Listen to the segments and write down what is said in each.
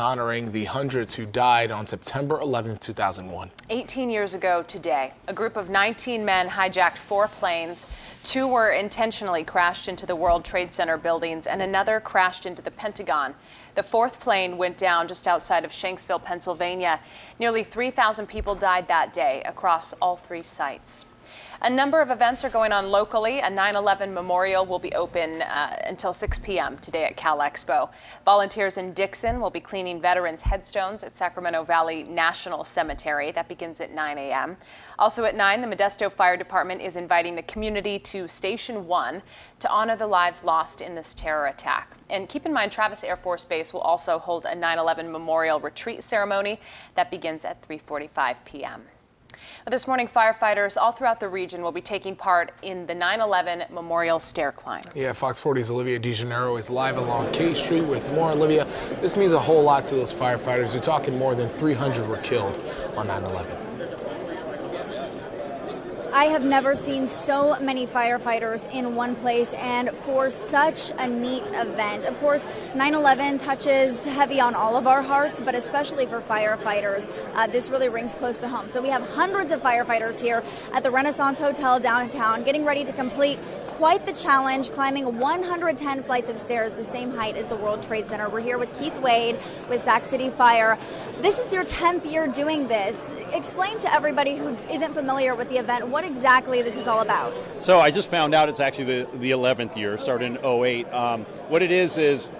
honoring the hundreds who died on September 11, 2001. 18 years ago today, a group of 19 men hijacked 4 planes. 2 were intentionally crashed into the World Trade Center buildings, and another crashed into the Pentagon. The 4th plane went down just outside of Shanksville, Pennsylvania. Nearly 3,000 people died that day across all 3 sites. A number of events are going on locally. A 9/11 memorial will be open until 6 p.m. today at Cal Expo. Volunteers in Dixon will be cleaning veterans' headstones at Sacramento Valley National Cemetery. That begins at 9 a.m. Also at 9, the Modesto Fire Department is inviting the community to Station 1 to honor the lives lost in this terror attack. And keep in mind, Travis Air Force Base will also hold a 9/11 memorial retreat ceremony that begins at 3:45 p.m. This morning, firefighters all throughout the region will be taking part in the 9/11 Memorial Stair Climb. Yeah, Fox 40's Olivia DeGennaro is live along K Street with more. Olivia, this means a whole lot to those firefighters. You're talking more than 300 were killed on 9/11. I have never seen so many firefighters in one place and for such a neat event. Of course, 9/11 touches heavy on all of our hearts, but especially for firefighters, this really rings close to home. So we have hundreds of firefighters here at the Renaissance Hotel downtown getting ready to complete quite the challenge, climbing 110 flights of stairs, the same height as the World Trade Center. We're here with Keith Wade with Sac City Fire. This is your 10th year doing this. Explain to everybody who isn't familiar with the event what exactly this is all about. So I just found out it's actually the 11th year, started in 08. What it is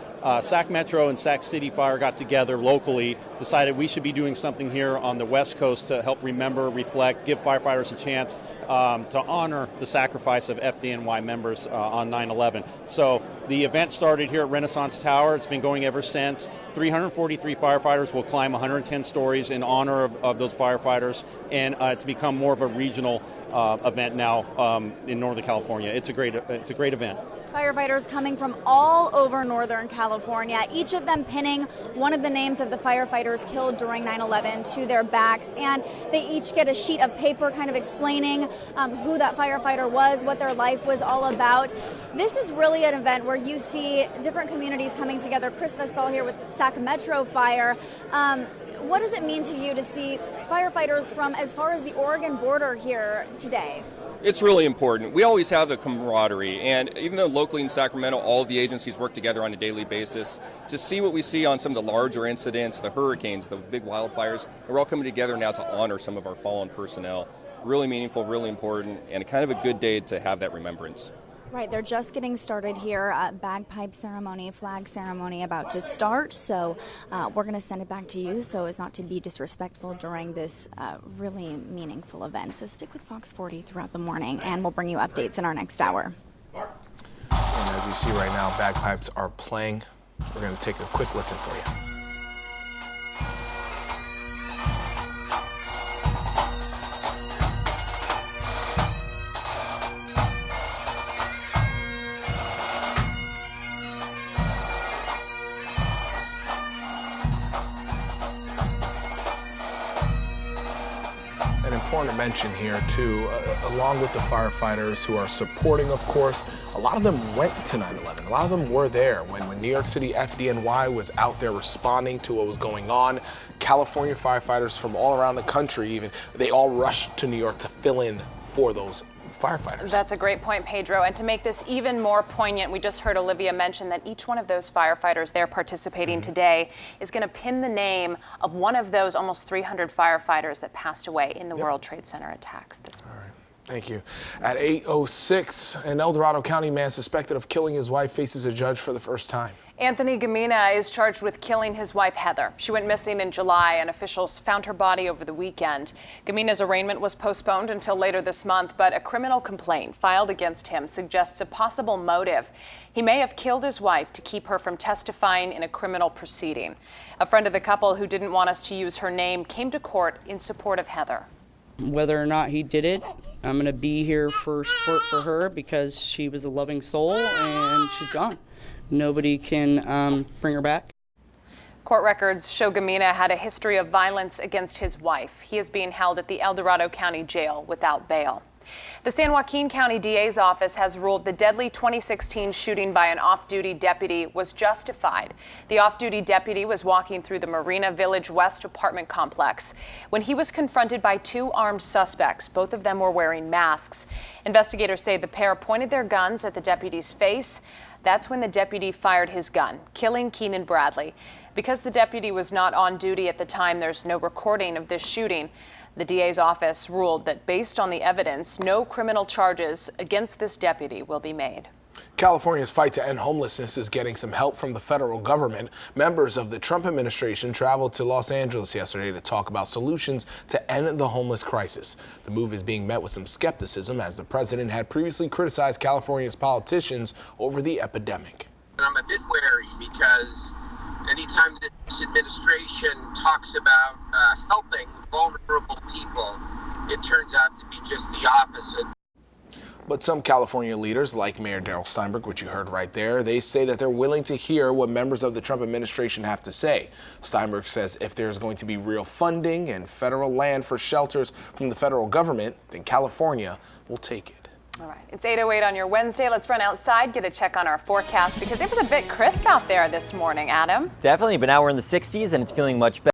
Sac Metro and Sac City Fire got together locally, decided we should be doing something here on the West Coast to help remember, reflect, give firefighters a chance to honor the sacrifice of FDNY members on 9/11. So the event started here at Renaissance Tower. It's been going ever since. 343 firefighters will climb 110 stories in honor of those firefighters, and it's become more of a regional event now in Northern California. It's a great event. Firefighters coming from all over Northern California, each of them pinning one of the names of the firefighters killed during 9/11 to their backs, and they each get a sheet of paper kind of explaining who that firefighter was, what their life was all about. This is really an event where you see different communities coming together. Chris Vestal here with Sac Metro Fire. What does it mean to you to see firefighters from as far as the Oregon border here today? It's really important. We always have the camaraderie, and even though locally in Sacramento all of the agencies work together on a daily basis, to see what we see on some of the larger incidents, the hurricanes, the big wildfires, we're all coming together now to honor some of our fallen personnel. Really meaningful, really important, and kind of a good day to have that remembrance. Right, they're just getting started here. Bagpipe ceremony, flag ceremony about to start. So we're going to send it back to you so as not to be disrespectful during this really meaningful event. So stick with Fox 40 throughout the morning, and we'll bring you updates in our next hour. And as you see right now, bagpipes are playing. We're going to take a quick listen for you. Important to mention here too, along with the firefighters who are supporting, of course, a lot of them went to 9/11. A lot of them were there when New York City FDNY was out there responding to what was going on. California firefighters from all around the country, even, they all rushed to New York to fill in for those firefighters. That's a great point, Pedro. And to make this even more poignant, we just heard Olivia mention that each one of those firefighters there participating today is going to pin the name of one of those almost 300 firefighters that passed away in the World Trade Center attacks this morning. All right. Thank you. At 8:06, an El Dorado County man suspected of killing his wife faces a judge for the first time. Anthony Gamina is charged with killing his wife, Heather. She went missing in July, and officials found her body over the weekend. Gamina's arraignment was postponed until later this month, but a criminal complaint filed against him suggests a possible motive. He may have killed his wife to keep her from testifying in a criminal proceeding. A friend of the couple who didn't want us to use her name came to court in support of Heather. Whether or not he did it, I'm going to be here for support for her because she was a loving soul and she's gone. Nobody can bring her back. Court records show Gamina had a history of violence against his wife. He is being held at the El Dorado County Jail without bail. The San Joaquin County DA's office has ruled the deadly 2016 shooting by an off-duty deputy was justified. The off-duty deputy was walking through the Marina Village West apartment complex when he was confronted by two armed suspects. Both of them were wearing masks. Investigators say the pair pointed their guns at the deputy's face. That's when the deputy fired his gun, killing Keenan Bradley. Because the deputy was not on duty at the time, there's no recording of this shooting. The DA's office ruled that based on the evidence, no criminal charges against this deputy will be made. California's fight to end homelessness is getting some help from the federal government. Members of the Trump administration traveled to Los Angeles yesterday to talk about solutions to end the homeless crisis. The move is being met with some skepticism as the president had previously criticized California's politicians over the epidemic. I'm a bit wary because anytime this administration talks about helping vulnerable people, it turns out to be just the opposite. But some California leaders, like Mayor Darrell Steinberg, which you heard right there, they say that they're willing to hear what members of the Trump administration have to say. Steinberg says if there's going to be real funding and federal land for shelters from the federal government, then California will take it. All right, it's 8:08 on your Wednesday. Let's run outside, get a check on our forecast because it was a bit crisp out there this morning, Adam. Definitely, but now we're in the 60s and it's feeling much better.